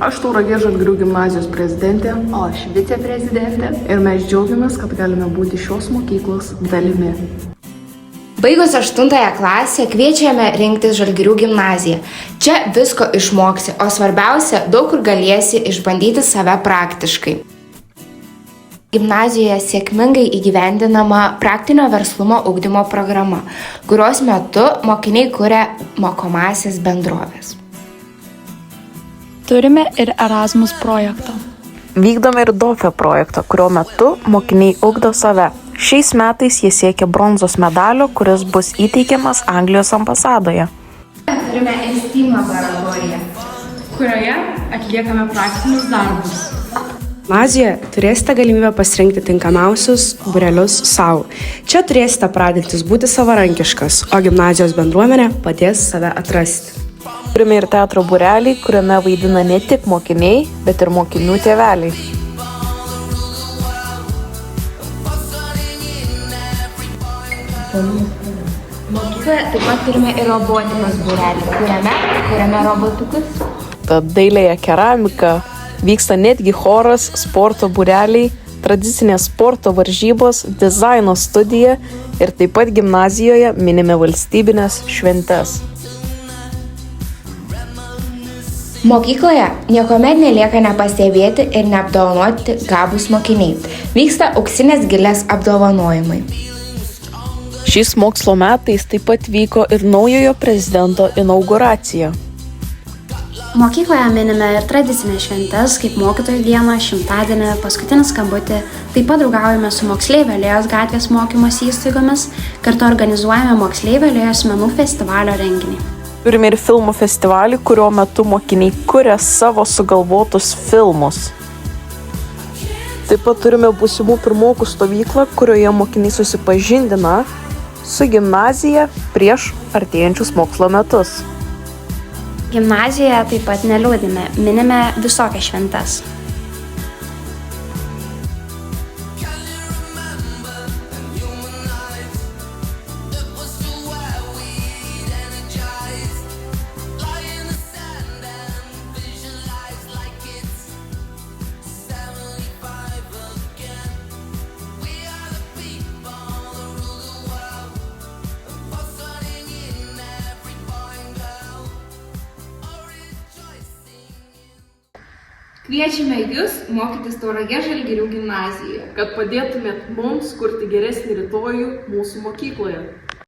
Aš Tauragės Žalgirių gimnazijos prezidentė. O aš viceprezidentė. Ir mes džiaugiamės, kad galime būti šios mokyklos dalimi. Baigus 8 klasę kviečiame rinktis Žalgirių gimnaziją. Čia visko išmoksi, o svarbiausia, daug kur galėsi išbandyti save praktiškai. Gimnazijoje sėkmingai įgyvendinama praktinio verslumo ugdymo programa, kurios metu mokiniai kuria mokomąsias bendroves. Turime ir Erasmus projektą. Vykdome ir DOFE projektą, kurio metu mokiniai ugdo save. Šiais metais jie siekia bronzos medalio, kuris bus įteikiamas Anglijos ambasadoje. Turime STEAM laboratoriją, kurioje atliekame praktinius darbus. Gimnazijoje turėsite galimybę pasirinkti tinkamiausius būrelius savo. Čia turėsite pratintis būti savarankiškas, o gimnazijos bendruomenė padės save atrasti. Turime ir teatro būrelį, kuriame vaidina ne tik mokiniai, bet ir mokinių tėveliai. Mokykloje taip pat turime ir robotikos būrelį, kuriame robotukus. Tad dailėje keramika, vyksta netgi choras, sporto būreliai, tradicinės sporto varžybos, dizaino studija ir taip pat gimnazijoje minime valstybinės šventes. Mokykloje niekuomet nelieka nepastebėti ir neapdovanoti gabūs mokiniai. Vyksta auksinės gilės apdovanojimai. Šiais mokslo metais taip pat vyko ir naujojo prezidento inauguracija. Mokykloje minime ir tradicinės šventes, kaip mokytojų dieną, šimtadienį, paskutinį skambutį. Taip pat draugaujame su Moksleivių alėjos gatvės mokymosi įstaigomis, kartu organizuojame Moksleivių alėjos menų festivalio renginį. Turime ir filmų festivalį, kurio metu mokiniai kuria savo sugalvotus filmus. Taip pat turime būsimų pirmokų stovyklą, kurioje mokiniai susipažindina su gimnazija prieš artėjančius mokslo metus. Gimnazijoje taip pat neliūdime, minime visokias šventes. Kviečiame Jūs mokytis Tauragės Žalgirių gimnazijoje, Kad padėtumėt mums kurti geresnį rytojų mūsų mokykloje.